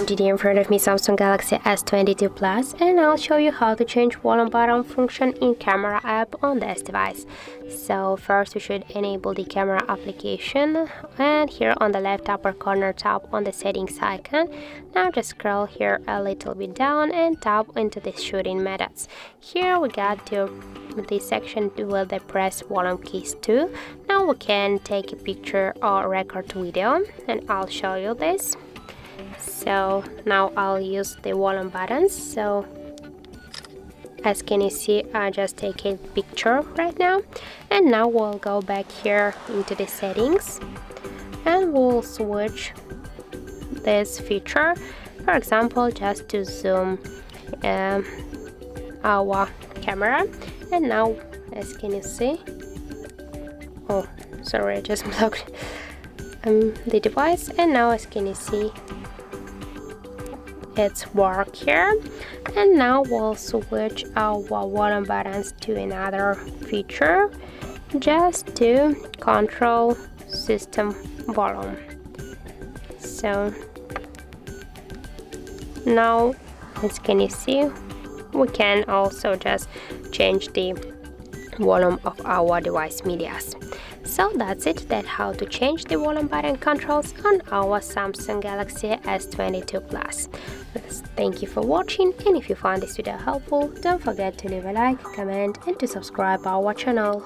I'm today in front of me Samsung Galaxy S22 Plus, and I'll show you how to change volume button function in camera app on this device. So first we should enable the camera application, and here on the left upper corner tap on the settings icon. Now just scroll here a little bit down and tap into the shooting methods. Here we got to this section with the press volume keys too. Now we can take a picture or record video, and I'll show you this. So now I'll use the volume buttons. So as can you see, I just take a picture right now, and now we'll go back here into the settings and we'll switch this feature, for example, just to zoom our camera. And now as can you see, oh sorry, I just blocked the device, and now as can you see, it's work here. And now we'll switch our volume buttons to another feature just to control system volume. So now as can you see, we can also just change the volume of our device medias. So that's it, that's how to change the volume button controls on our Samsung Galaxy S22 Plus. Thank you for watching, and if you found this video helpful, don't forget to leave a like, comment and to subscribe our channel.